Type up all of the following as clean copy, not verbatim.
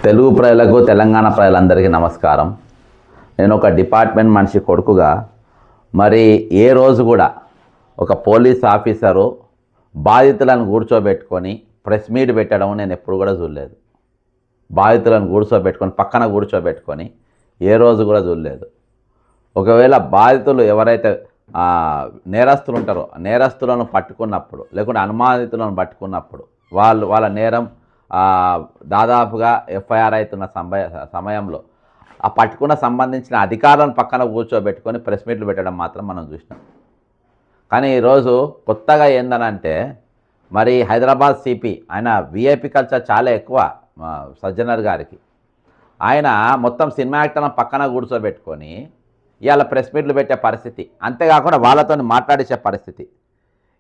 తెలుగు ప్రజలకు తెలంగాణ ప్రజలందరికీ నమస్కారం. నేను ఒక డిపార్ట్మెంట్ మనిషి కొడుకుగా మరి ఏ రోజు కూడా ఒక పోలీస్ ఆఫీసరు బాధితులను కూర్చోబెట్టుకొని ప్రెస్ మీట్ పెట్టడం నేను ఎప్పుడు కూడా చూడలేదు. బాధితులను పక్కన కూర్చోబెట్టుకొని ఏ రోజు కూడా చూడలేదు. ఒకవేళ బాధితులు ఎవరైతే నేరస్తులు ఉంటారో నేరస్తులను పట్టుకున్నప్పుడు లేకుంటే అనుమానితులను పట్టుకున్నప్పుడు వాళ్ళ నేరం దాదాపుగా ఎఫ్ఐఆర్ అవుతున్న సమయంలో ఆ పట్టుకున్న సంబంధించిన అధికారులను పక్కన కూర్చోబెట్టుకొని ప్రెస్ మీట్లు పెట్టడం మాత్రం మనం చూసినాం. కానీ ఈరోజు కొత్తగా ఏందనంటే మరి హైదరాబాద్ సిపి ఆయన విఐపి కల్చర్ చాలా ఎక్కువ సజ్జనర్ గారికి. ఆయన మొత్తం సినిమా యాక్టర్లను పక్కన కూర్చోబెట్టుకొని ఇవాళ ప్రెస్ మీట్లు పెట్టే పరిస్థితి, అంతేకాకుండా వాళ్ళతో మాట్లాడించే పరిస్థితి.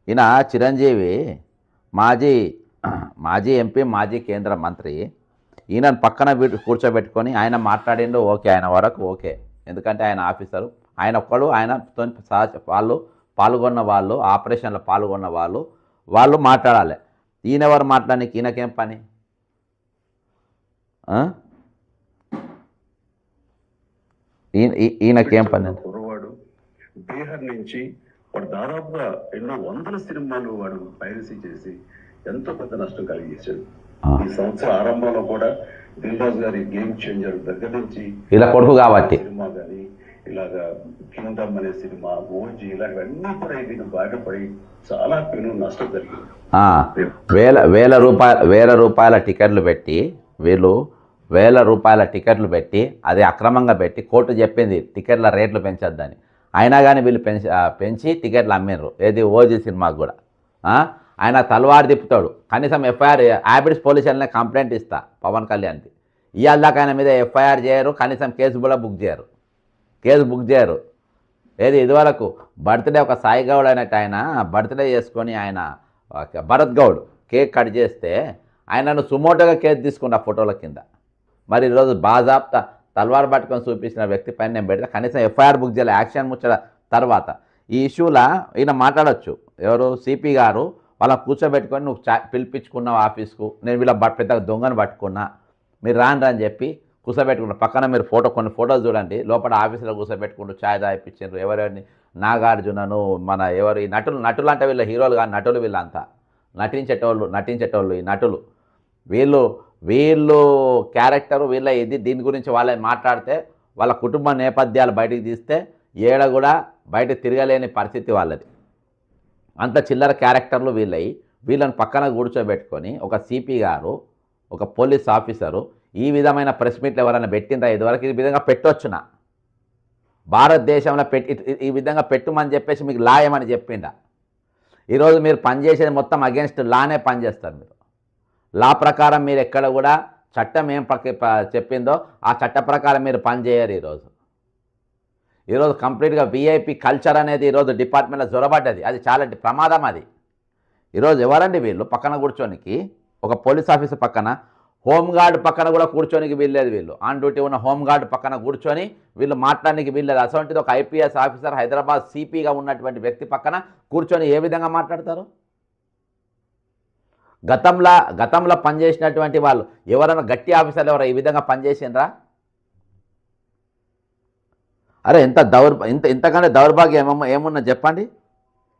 ఈయన చిరంజీవి మాజీ ఎంపీ, మాజీ కేంద్ర మంత్రి, ఈయనను పక్కన కూర్చోబెట్టుకొని ఆయన మాట్లాడిండు, ఓకే, ఆయన వరకు ఓకే. ఎందుకంటే ఆయన ఆఫీసరు, ఆయన ఒక్కడు, ఆయనతో వాళ్ళు పాల్గొన్న వాళ్ళు, ఆపరేషన్లో పాల్గొన్న వాళ్ళు మాట్లాడాలి. ఈయనెవరు మాట్లాడానికి, ఈయనకేం పని? ఈయనకేం పని? కుర్రవాడు బీహార్ నుంచి వాడు దాదాపుగా ఎన్నో వందల సినిమాలు వాడు పైరసీ చేసి ఎంతో పెద్ద నష్టం కలిగించాడు. ఈ సంవత్సరం ఆరంభంలో కూడా దిల్ రాజు గారి గేమ్ చేంజర్ దగ్గర నుంచి ఇలా కొడుకు కాబట్టి సినిమా కానీ ఇలాగా కింగ్డమ్ అనే సినిమా, ఓజీ, ఇలాంటివన్నీ కూడా ఇది బాధపడి చాలా పెను నష్టం జరిగింది. వేల రూపాయల టికెట్లు పెట్టి వీళ్ళు అది అక్రమంగా పెట్టి కోర్టు చెప్పింది టికెట్ల రేట్లు పెంచొద్దని. అయినా కానీ వీళ్ళు పెంచి టికెట్లు అమ్మినారు. ఏది ఓజీ సినిమాకు కూడా. ఆయన తలవారు తిప్పుతాడు. కనీసం ఎఫ్ఐఆర్ హ్యాబిట్స్ పోలీస్ స్టేషన్లో కంప్లైంట్ ఇస్తా పవన్ కళ్యాణ్కి. ఇవాళ దాకా ఆయన మీద ఎఫ్ఐఆర్ చేయరు, కనీసం కేసు కూడా బుక్ చేయరు. ఏది ఇదివరకు బర్త్డే ఒక సాయి గౌడ్ అయినట్టు ఆయన బర్త్డే చేసుకొని ఆయన భరత్ గౌడ్ కేక్ కట్ చేస్తే ఆయనను సుమోటోగా కేసు తీసుకున్న ఫోటోల కింద. మరి ఈరోజు బాజాబ్తా తల్వార్ పట్టుకొని చూపించిన వ్యక్తి పైన నేను పెడితే కనీసం ఎఫ్ఐఆర్ బుక్ చేయాలి. యాక్షన్ ముచ్చట తర్వాత ఈ ఇష్యూలా ఈయన మాట్లాడవచ్చు. ఎవరు? సిపి గారు వాళ్ళని కూర్చోబెట్టుకొని నువ్వు పిలిపించుకున్నావు ఆఫీస్కు, నేను వీళ్ళ పెద్ద దొంగను పట్టుకున్నా, మీరు రాని అని చెప్పి కూర్చోబెట్టుకున్నా. పక్కన మీరు కొన్ని ఫోటోలు చూడండి. లోపల ఆఫీసులో కూర్చోబెట్టుకుంటూ ఛాయ్ తాగిపించారు. ఎవరెవరిని? నాగార్జునను, మన ఎవరు ఈ నటులు అంటే వీళ్ళ హీరోలు కాదు, నటులు వీళ్ళంతా నటించేటోళ్ళు ఈ నటులు. వీళ్ళు క్యారెక్టరు వీళ్ళ ఇది. దీని గురించి వాళ్ళని మాట్లాడితే వాళ్ళ కుటుంబ నేపథ్యాలు బయటికి తీస్తే ఏడ కూడా బయట తిరగలేని పరిస్థితి వాళ్ళది. అంత చిల్లర క్యారెక్టర్లు వీళ్ళని పక్కన కూర్చోబెట్టుకొని ఒక సిపి గారు, ఒక పోలీస్ ఆఫీసరు ఈ విధమైన ప్రెస్ మీట్లు ఎవరైనా పెట్టిందా ఇదివరకు? ఈ విధంగా పెట్టొచ్చునా? భారతదేశంలో ఈ విధంగా పెట్టుమని చెప్పేసి మీకు లా ఏమని చెప్పిందా? ఈరోజు మీరు పనిచేసేది మొత్తం అగెన్స్ట్ లానే పనిచేస్తారు. మీరు లా ప్రకారం మీరు ఎక్కడ కూడా చట్టం ఏం చెప్పిందో ఆ చట్ట ప్రకారం మీరు పనిచేయరు. ఈరోజు కంప్లీట్గా విఐపి కల్చర్ అనేది ఈరోజు డిపార్ట్మెంట్లో జొరబడ్డది. అది చాలా ప్రమాదం. అది ఈరోజు ఎవరండి వీళ్ళు పక్కన కూర్చోనికి? ఒక పోలీస్ ఆఫీసర్ పక్కన, హోంగార్డ్ పక్కన కూడా కూర్చోనికి వీల్లేదు. వీళ్ళు ఆన్ డ్యూటీ ఉన్న హోంగార్డ్ పక్కన కూర్చొని వీళ్ళు మాట్లాడడానికి వీల్లేదు. అటువంటిది ఒక ఐపీఎస్ ఆఫీసర్, హైదరాబాద్ సిపిగా ఉన్నటువంటి వ్యక్తి పక్కన కూర్చొని ఏ విధంగా మాట్లాడతారు? గతంలో పనిచేసినటువంటి వాళ్ళు ఎవరైనా గట్టి ఆఫీసర్లు ఎవరైనా ఈ విధంగా పనిచేసిండ్రా? అరే ఇంతకంటే దౌర్భాగ్యం ఏమున్నా చెప్పండి?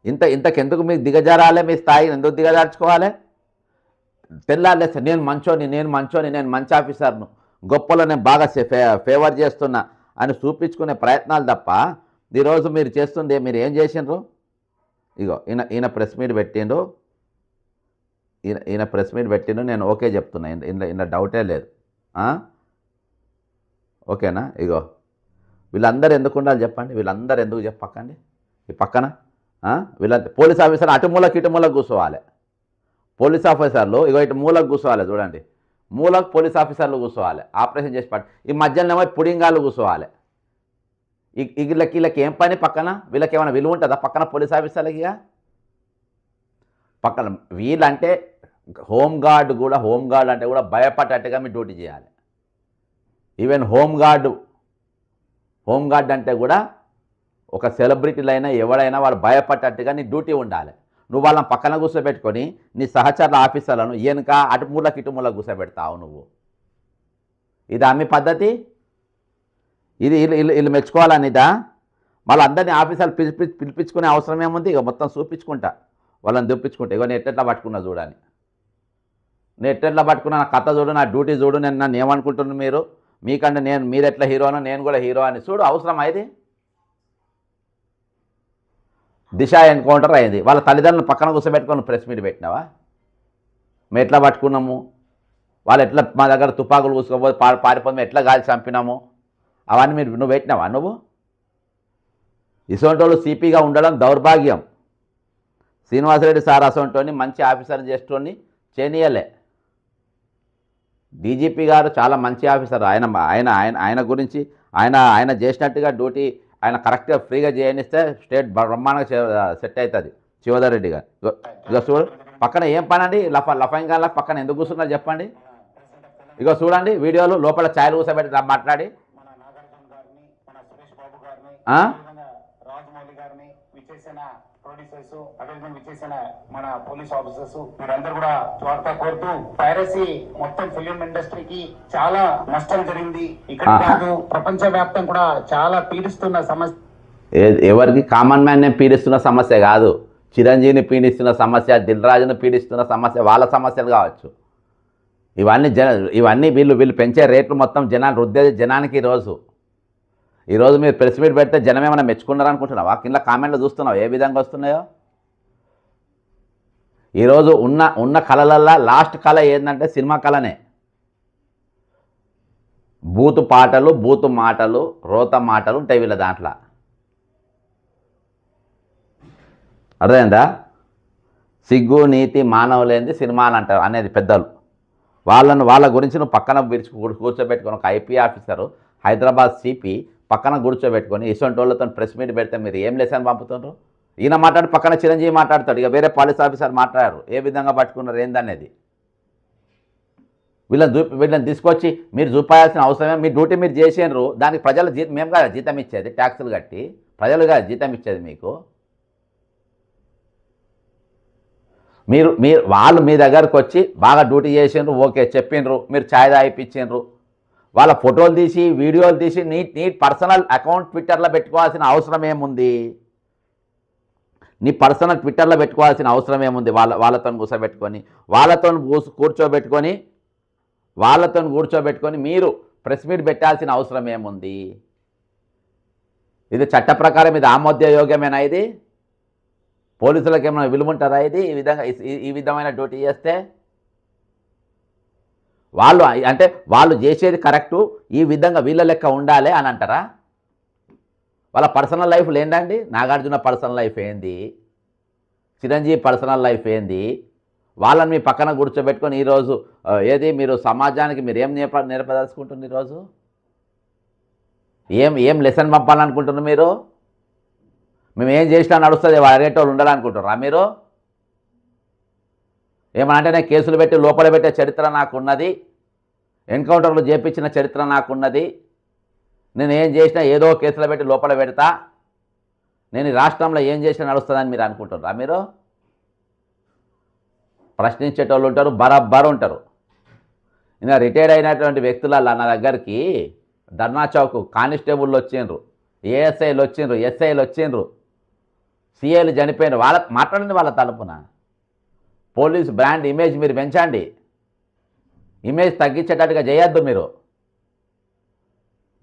ఇంతకెందుకు మీకు దిగజారాలే? మీ స్థాయిని ఎందుకు దిగజార్చుకోవాలి? తెల్లాలేస్తే నేను మంచి ఆఫీసర్ను, గొప్పలో నేను బాగా ఫేవర్ చేస్తున్నా అని చూపించుకునే ప్రయత్నాలు తప్ప ఈరోజు మీరు చేస్తుంది మీరు ఏం చేసిండ్రు? ఇగో ఈయన ప్రెస్ మీట్ పెట్టిండు. నేను ఓకే చెప్తున్నా, ఇందులో డౌటే లేదు. ఓకేనా? ఇగో వీళ్ళందరూ ఎందుకు ఉండాలి చెప్పండి? వీళ్ళందరూ ఎందుకు చెప్పకండి? ఈ పక్కన వీళ్ళంతా పోలీస్ ఆఫీసర్ అటు మూలకు ఇటు మూలకు కూర్చోవాలి. పోలీస్ ఆఫీసర్లు ఇగో ఇటు మూలకు కూర్చోవాలి. చూడండి, మూలకు పోలీస్ ఆఫీసర్లు కూర్చోవాలి ఆపరేషన్ చేసి పట్టు. ఈ మధ్యలో పుడింగాళ్ళు కూర్చోవాలి. వీళ్ళకి ఏం పని పక్కన? వీళ్ళకి ఏమైనా విలువ ఉంటుందా పక్కన పోలీస్ ఆఫీసర్లకి? పక్కన వీళ్ళంటే హోంగార్డ్ అంటే కూడా భయపడేట్టుగా మీరు డ్యూటీ చేయాలి. ఈవెన్ హోంగార్డ్ అంటే కూడా ఒక సెలబ్రిటీలైనా ఎవడైనా వాళ్ళు భయపడేట్టుగా నీ డ్యూటీ ఉండాలి. నువ్వు వాళ్ళని పక్కన కూర్చోబెట్టుకొని నీ సహచరుల ఆఫీసర్లను వెనుక అటు మూలకి ఇటు మూలకు కూర్చోబెడతావు. ఇది మీ పద్ధతి? ఇది వీళ్ళు మెచ్చుకోవాలనిదా? వాళ్ళందరినీ ఆఫీసర్లు పిలిపించుకునే అవసరం ఏముంది? ఇక మొత్తం చూపించుకుంటా, వాళ్ళని దుప్పించుకుంటా. ఇక నేను ఎట్లా పట్టుకున్నా చూడని, నేను ఎట్లా పట్టుకున్నా, నా కథ చూడు, నా డ్యూటీ చూడు, నేను నన్ను ఏమనుకుంటున్నాను మీరు, మీకంటే మీరు ఎట్లా హీరోనో నేను కూడా హీరో అని చూడు. అవసరమా ఇది? దిశ ఎన్కౌంటర్ అయింది, వాళ్ళ తల్లిదండ్రులు పక్కన కూర్చోబెట్టుకొని ప్రెస్ మీట్ పెట్టినావా? మేము ఎట్లా పట్టుకున్నాము, వాళ్ళు ఎట్లా మా దగ్గర తుపాకులు కూసుకోపోతే పారిపోతే ఎట్లా గాలి చంపినాము, అవన్నీ నువ్వు పెట్టినావా? నువ్వు ఇసొంటోళ్ళు సిపిగా ఉండడం దౌర్భాగ్యం. శ్రీనివాసరెడ్డి సార్ అసొంటోని మంచి ఆఫీసర్ చేసేటోని చేయనీయలే. డీజీపీ గారు చాలా మంచి ఆఫీసర్. ఆయన గురించి ఆయన చేసినట్టుగా డ్యూటీ ఆయన కరెక్ట్గా ఫ్రీగా చేయనిస్తే స్టేట్ బ్రహ్మాండంగా సెట్ అవుతుంది. శివధర్ రెడ్డి గారు ఇక చూడు, పక్కన ఏం పని అండి? లఫంగాల పక్కన ఎందుకు కూర్చున్నారు చెప్పండి? ఇక చూడండి వీడియోలు, లోపల ఛాయలు కూర్చోబెట్టి మాట్లాడి ప్రొడ్యూసర్స్, అదేవిధంగా విచ్చేసిన మన పోలీస్ ఆఫీసర్స్ మీరందరూ కూడా స్వాగతం కోరుతూ, పైరసీ మొత్తం ఫిలిం ఇండస్ట్రీకి చాలా నష్టం జరిగింది. ఇక్కడ కాదు ప్రపంచ వ్యాప్తం కూడా చాలా పీడిస్తున్న సమస్య. ఎవరికి కామన్ మ్యాన్ పీడిస్తున్న సమస్య కాదు, చిరంజీవిని పీడిస్తున్న సమస్య, దిల్ రాజును పీడిస్తున్న సమస్య, వాళ్ళ సమస్యలు కావచ్చు. ఇవన్నీ వీళ్ళు పెంచే రేట్లు మొత్తం జనాలు రుద్దేది జనానికి. ఈరోజు మీరు ప్రెస్ మీట్ పెడితే జనం ఏమైనా మెచ్చుకున్నారు అనుకుంటున్నావా? కింద కామెంట్లు చూస్తున్నావు ఏ విధంగా వస్తున్నాయో. ఈరోజు ఉన్న కళలల్లో లాస్ట్ కళ ఏంటంటే సినిమా కళనే. బూతు పాటలు, బూతు మాటలు, రోత మాటలు ఉంటాయి వీళ్ళ దాంట్లో. అర్థమైందా? సిగ్గు నీతి మానవులేంది సినిమాలు అంటారు అనేది పెద్దలు. వాళ్ళ గురించి నువ్వు పక్కన కూర్చోబెట్టుకొని ఒక ఐపీ ఆఫీసరు, హైదరాబాద్ సిపి పక్కన కూర్చోబెట్టుకొని ఇటువంటి వాళ్ళతో ప్రెస్ మీట్ పెడితే మీరు ఏం లేసని పంపుతున్నారు? ఈయన మాట్లాడి పక్కన చిరంజీవి మాట్లాడతాడు, ఇక వేరే పోలీస్ ఆఫీసర్ మాట్లాడారు. ఏ విధంగా పట్టుకున్నారు ఏందనేది వీళ్ళని తీసుకొచ్చి మీరు చూపాల్సిన అవసరమే. మీ డ్యూటీ మీరు చేసినారు, దానికి ప్రజలు మేము కాదు జీతం ఇచ్చేది, ట్యాక్సులు కట్టి ప్రజలు కాదు జీతం ఇచ్చేది మీకు. వాళ్ళు మీ దగ్గరకు వచ్చి బాగా డ్యూటీ చేసిండ్రు, ఓకే చెప్పిండ్రు, మీరు ఛాయ్ తాగిపించిండ్రు, వాళ్ళ ఫోటోలు తీసి వీడియోలు తీసి నీ పర్సనల్ అకౌంట్ ట్విట్టర్లో పెట్టుకోవాల్సిన అవసరం ఏముంది? నీ పర్సనల్ ట్విట్టర్లో పెట్టుకోవాల్సిన అవసరం ఏముంది? వాళ్ళతో కూర్చోబెట్టుకొని మీరు ప్రెస్ మీట్ పెట్టాల్సిన అవసరం ఏముంది? ఇది చట్ట ప్రకారం ఇది ఆమోదయోగ్యమేనా? ఇది పోలీసులకు ఏమైనా విలువ ఉంటుందా? ఇది ఈ విధమైన డ్యూటీ చేస్తే వాళ్ళు చేసేది కరెక్టు, ఈ విధంగా వీళ్ళ లెక్క ఉండాలి అని అంటారా? వాళ్ళ పర్సనల్ లైఫ్లు ఏంటండి? నాగార్జున పర్సనల్ లైఫ్ ఏంది? చిరంజీవి పర్సనల్ లైఫ్ ఏంది? వాళ్ళని మీ పక్కన కూర్చోబెట్టుకొని ఈరోజు మీరు సమాజానికి మీరు ఏం నేర్పదలుచుకుంటున్నారు? ఈరోజు ఏం లెసన్ పంపాలనుకుంటున్నారు మీరు? మేము ఏం చేసినా నడుస్తుంది అరేటోళ్ళు ఉండాలనుకుంటున్నారా మీరు? ఏమనంటే నేను కేసులు పెట్టి లోపల పెట్టే చరిత్ర నాకున్నది, ఎన్కౌంటర్లు చేపించిన చరిత్ర నాకున్నది, నేను ఏం చేసినా ఏదో కేసులు పెట్టి లోపల పెడతా, నేను ఈ రాష్ట్రంలో ఏం చేసినా నడుస్తుందని మీరు అనుకుంటున్నారా? మీరు ప్రశ్నించేటోళ్ళు ఉంటారు, బరాబర్ ఉంటారు. ఇంకా రిటైర్డ్ అయినటువంటి వ్యక్తులలో నా దగ్గరికి ధర్నా చౌక్ కానిస్టేబుళ్ళు వచ్చిండ్రు, ఏఎస్ఐలు వచ్చిండ్రు, ఎస్ఐలు వచ్చిండ్రు, సిఐలు చనిపోయినారు. మాట్లాడండి వాళ్ళ తలుపున. పోలీస్ బ్రాండ్ ఇమేజ్ మీరు పెంచండి, ఇమేజ్ తగ్గించేటట్టుగా చేయొద్దు మీరు.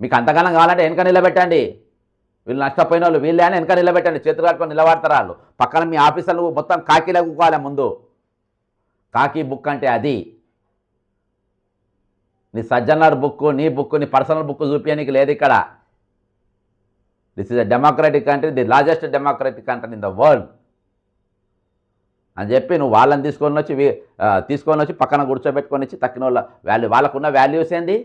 మీకు అంతకాలం కావాలంటే వెనక నిలబెట్టండి, వీళ్ళు నష్టపోయిన వాళ్ళు వీళ్ళే అని వెనక నిలబెట్టండి, చేతులు కట్టుకొని నిలబడతారు వాళ్ళు. పక్కన మీ ఆఫీసర్లు మొత్తం కాకీలో కూకోవాలి ముందు. కాకి బుక్ అంటే అది. నీ సజ్జనర్ బుక్, నీ బుక్, నీ పర్సనల్ బుక్ చూపించడానికి లేదు ఇక్కడ. This is a democratic country, the largest democratic country in the world అని చెప్పి నువ్వు వాళ్ళని తీసుకొని వచ్చి పక్కన కూర్చోబెట్టుకొని వచ్చి తక్కిన వాళ్ళ వాల్యూ, వాళ్ళకున్న వాల్యూస్ ఏంది?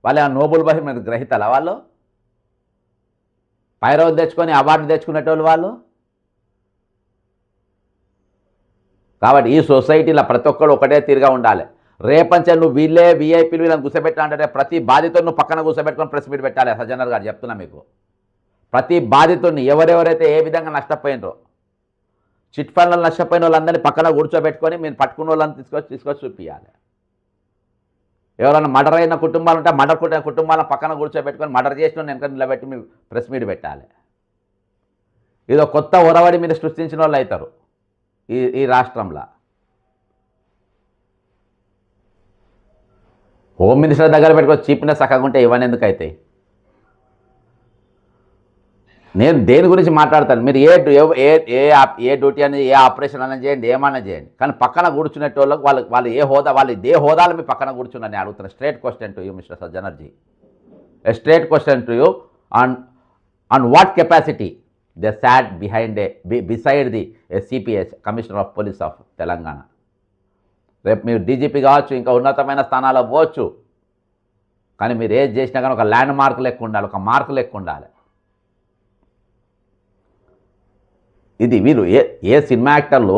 వాళ్ళ నోబెల్ బహుమతి గ్రహీతల వాళ్ళు, పైరవ్ తెచ్చుకొని అవార్డు తెచ్చుకునేటోళ్ళు వాళ్ళు. కాబట్టి ఈ సొసైటీలో ప్రతి ఒక్కరు ఒకటే తీరుగా ఉండాలి. రేపంచే నువ్వు వీళ్ళే వీఐపీలు వీళ్ళని కూర్చోబెట్టాలంటే ప్రతి బాధితుడిని నువ్వు పక్కన కూర్చోబెట్టుకొని ప్రెస్ మీట్ పెట్టాలి. సజ్జనర్ గారు చెప్తున్నా మీకు, ప్రతి బాధితుడిని ఎవరెవరైతే ఏ విధంగా నష్టపోయినరో, చిట్ ఫండ్లు నష్టపోయిన వాళ్ళందరినీ పక్కన కూర్చోబెట్టుకొని మీరు పట్టుకున్న వాళ్ళని తీసుకొచ్చి చూపించాలి. ఎవరైనా మర్డర్ అయిన కుటుంబాలు ఉంటే మర్డర్ కుటుంబాలను పక్కన కూర్చోబెట్టుకొని మర్డర్ చేసిన వెనక నిలబెట్టి మీరు ప్రెస్ మీట్ పెట్టాలి. ఇదో కొత్త ఒరవడి మీరు సృష్టించిన వాళ్ళు అవుతారు ఈ రాష్ట్రంలో. హోమ్ మినిస్టర్ దగ్గర పెట్టుకొని చీప్నెస్ చక్కగా ఉంటే ఇవన్నీ ఎందుకు అవుతాయి? నేను దేని గురించి మాట్లాడతాను, మీరు ఏ డ్యూటీ అనేది ఏ ఆపరేషన్ అనేది చేయండి, ఏమన్నా చేయండి, కానీ పక్కన కూర్చునేటోళ్ళకి వాళ్ళు ఏ హోదాలో మీ పక్కన కూర్చున్నారని అడుగుతున్నా. Straight question to you Mister సజ్జనర్జీ, a straight question to you. On what capacity they sat beside the CPs commissioner of police of Telangana? రేపు మీరు డీజీపీ కావచ్చు, ఇంకా ఉన్నతమైన స్థానాల్లో పోవచ్చు, కానీ మీరు ఏది చేసినా కానీ ఒక ల్యాండ్ మార్క్ లెక్క ఉండాలి, ఒక మార్క్ లెక్క ఉండాలి. ఇది వీళ్ళు ఏ సినిమా యాక్టర్లు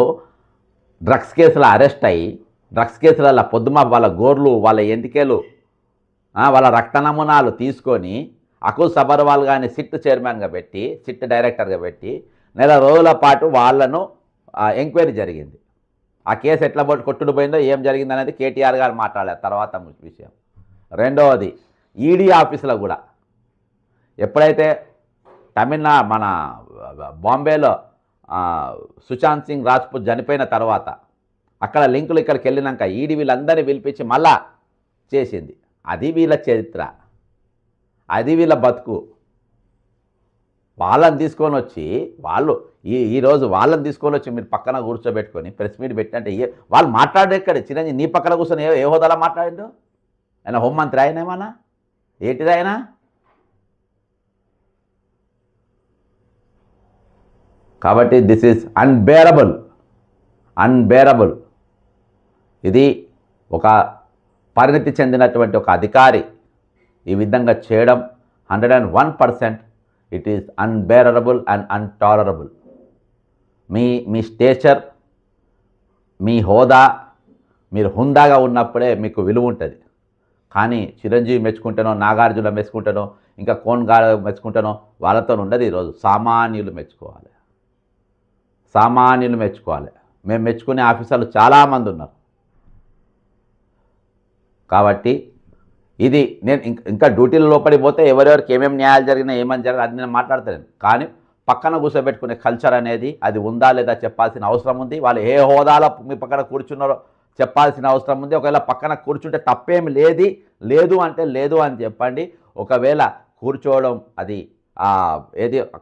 డ్రగ్స్ కేసులో అరెస్ట్ అయ్యి డ్రగ్స్ కేసులలో పొద్దుమ వాళ్ళ గోర్లు, వాళ్ళ ఎంటికేలు, వాళ్ళ రక్త నమూనాలు తీసుకొని అకుల్ సబర్వాల్ గారిని సిట్ చైర్మన్గా పెట్టి, సిట్ డైరెక్టర్గా పెట్టి నెల రోజుల పాటు వాళ్ళను ఎంక్వైరీ జరిగింది. ఆ కేసు ఎట్లా కొట్టుడు పోయిందో ఏం జరిగింది అనేది కేటీఆర్ గారు మాట్లాడారు తర్వాత విషయం. రెండవది ఈడీ ఆఫీసులో కూడా ఎప్పుడైతే మన బాంబేలో సుశాంత్ సింగ్ రాజ్పూత్ చనిపోయిన తర్వాత అక్కడ లింకులు ఇక్కడికి వెళ్ళినాక ఈడీ వీళ్ళందరినీ పిలిపించి మళ్ళా చేసింది. అది వీళ్ళ చరిత్ర, అది వీళ్ళ బతుకు. వాళ్ళని తీసుకొని వచ్చి ఈరోజు వాళ్ళని తీసుకొని వచ్చి మీరు పక్కన కూర్చోబెట్టుకొని ప్రెస్ మీట్ పెట్టినట్టే వాళ్ళు మాట్లాడేక్కడ చిరంజీవి నీ పక్కన కూర్చొని ఏ హోదాలో మాట్లాడిండు? ఆయన హోంమంత్రి ఆయన ఏమన్నా ఏంటిది ఆయన? కాబట్టి దిస్ ఈజ్ అన్బేరబుల్. ఇది ఒక పరిణతి చెందినటువంటి ఒక అధికారి ఈ విధంగా చేయడం 101% it is unbearable and intolerable. మీ స్టేచర్, మీ హోదా, మీరు హుందాగా ఉన్నప్పుడే మీకు విలువ ఉంటుంది. కానీ చిరంజీవి మెచ్చుకుంటానో, నాగార్జున మెచ్చుకుంటానో, ఇంకా కోన్ గారు మెచ్చుకుంటానో వాళ్ళతో ఉండదు. ఈరోజు సామాన్యులు మెచ్చుకోవాలి. మేము మెచ్చుకునే ఆఫీసర్లు చాలామంది ఉన్నారు. కాబట్టి ఇది నేను ఇంకా డ్యూటీల లోపలికి పోతే ఎవరెవరికి ఏమేమి న్యాయాలు జరిగినా ఏమని జరిగినా అది నేను మాట్లాడతాను. కానీ పక్కన కూర్చోబెట్టుకునే కల్చర్ అనేది అది ఉందా లేదా చెప్పాల్సిన అవసరం ఉంది. వాళ్ళు ఏ హోదాలో మీ పక్కన కూర్చున్నారో చెప్పాల్సిన అవసరం ఉంది. ఒకవేళ పక్కన కూర్చుంటే తప్పేమి లేదు అంటే లేదు అని చెప్పండి. ఒకవేళ కూర్చోవడం అది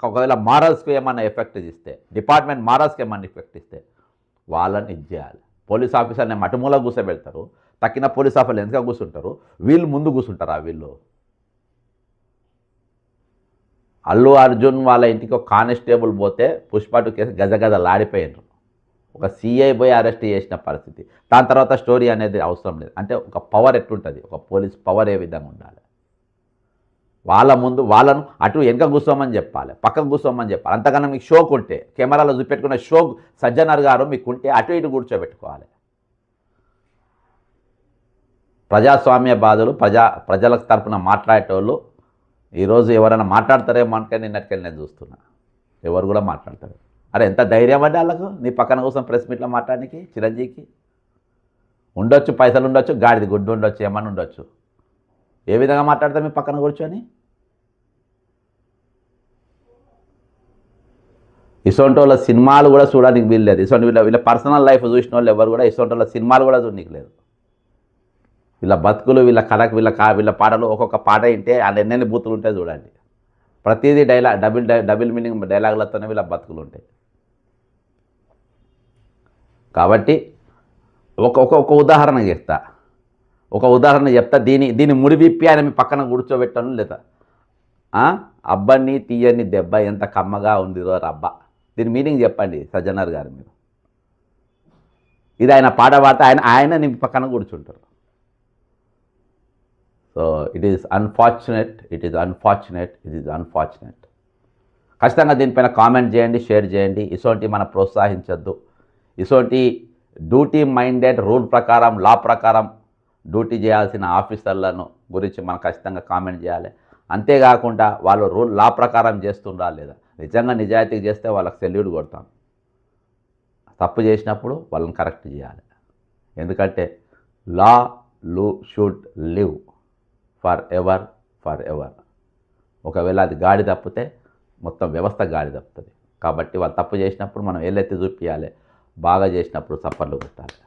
ఒకవేళ మారల్స్కి ఏమన్నా ఎఫెక్ట్ ఇస్తే, డిపార్ట్మెంట్ మారల్స్కి ఏమన్నా ఎఫెక్ట్ ఇస్తే వాళ్ళని ఇచ్చేయాలి. పోలీస్ ఆఫీసర్ని మటుమూల కూర్చోబెడతారు, తక్కిన పోలీస్ ఆఫీసర్లు ఎందుకు కూర్చుంటారు, వీళ్ళు ముందు కూర్చుంటారా? వీళ్ళు అల్లు అర్జున్ వాళ్ళ ఇంటికి ఒక కానిస్టేబుల్ పోతే పుష్ప 2 కేసు గజగజలాడిపోయినారు. ఒక సిఐ పోయి అరెస్ట్ చేసిన పరిస్థితి. దాని తర్వాత స్టోరీ అనేది అవసరం లేదు. అంటే ఒక పవర్ ఎట్లుంటుంది, ఒక పోలీస్ పవర్ ఏ విధంగా ఉండాలి. వాళ్ళ ముందు వాళ్ళను అటు వెనక కూర్చోమని చెప్పాలి, పక్కకు కూర్చోమని చెప్పాలి. అంతకన్నా మీకు షోకు ఉంటే, కెమెరాలో చూపెట్టుకునే షోక్ సజ్జనర్ గారు మీకు ఉంటే అటు ఇటు కూర్చోబెట్టుకోవాలి. ప్రజాస్వామ్య బాధలు ప్రజలకు తరపున మాట్లాడేటోళ్ళు ఈరోజు ఎవరైనా మాట్లాడతారేమో అంటే నిన్నటికెళ్ళి నేను చూస్తున్నా, ఎవరు కూడా మాట్లాడతారు. అరే ఎంత ధైర్యం అండి వాళ్ళకు నీ పక్కన కోసం ప్రెస్ మీట్లో మాట్లాడడానికి. చిరంజీవికి ఉండొచ్చు, పైసలు ఉండొచ్చు, గాడిది గుడ్డు ఉండొచ్చు, ఏమన్నా ఉండొచ్చు. ఏ విధంగా మాట్లాడతారు మీ పక్కన కూర్చొని? ఇసొంటి వాళ్ళ సినిమాలు కూడా చూడడానికి వీల్లేదు. ఇసొంటి వీళ్ళ పర్సనల్ లైఫ్ చూసిన వాళ్ళు ఎవరు కూడా ఇసొంటి వాళ్ళ సినిమాలు కూడా చూడడానికి లేదు. వీళ్ళ బతుకులు, వీళ్ళ కథకు, వీళ్ళ పాటలు, ఒక్కొక్క పాట వింటే వాళ్ళు ఎన్నెన్ని బూతులు ఉంటాయి చూడండి. ప్రతిదీ డబుల్ మీనింగ్ డైలాగులతోనే వీళ్ళ బతుకులు ఉంటాయి. కాబట్టి ఒక ఉదాహరణ చెప్తా. దీన్ని ముడివిప్పి ఆయన మీ పక్కన కూర్చోబెట్టాను లేదా? అబ్బని తీయని దెబ్బ ఎంత కమ్మగా ఉందిరో రబ్బ. దీని మీనింగ్ చెప్పండి సజ్జనర్ గారు మీరు. ఇది ఆయన పాట పాడితే ఆయన నీ పక్కన కూర్చుంటారు. So it is unfortunate. ఖచ్చితంగా దీనిపైన కామెంట్ చేయండి, షేర్ చేయండి. ఇసోంటి మనం ప్రోత్సహించొద్దు. ఇసోంటి డ్యూటీ మైండెడ్, రూల్ ప్రకారం, లా ప్రకారం డ్యూటీ చేయాల్సిన ఆఫీసర్లను గురించి మనం ఖచ్చితంగా కామెంట్ చేయాలి. అంతేకాకుండా వాళ్ళు లా ప్రకారం చేస్తుండ్రా లేదా, నిజంగా నిజాయితీ చేస్తే వాళ్ళకి సెల్యూట్ కొడతాం. తప్పు చేసినప్పుడు వాళ్ళని కరెక్ట్ చేయాలి. ఎందుకంటే షుడ్ లివ్ ఫర్ ఎవర్. ఒకవేళ అది గాడి తప్పితే మొత్తం వ్యవస్థ గాడి తప్పుతుంది. కాబట్టి వాళ్ళు తప్పు చేసినప్పుడు మనం ఏళ్ళెత్తి చూపించాలి, బాగా చేసినప్పుడు సప్పర్లు కొట్టాలి.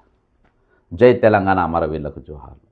జై తెలంగాణ, అమరవీరులకు జోహార్లు.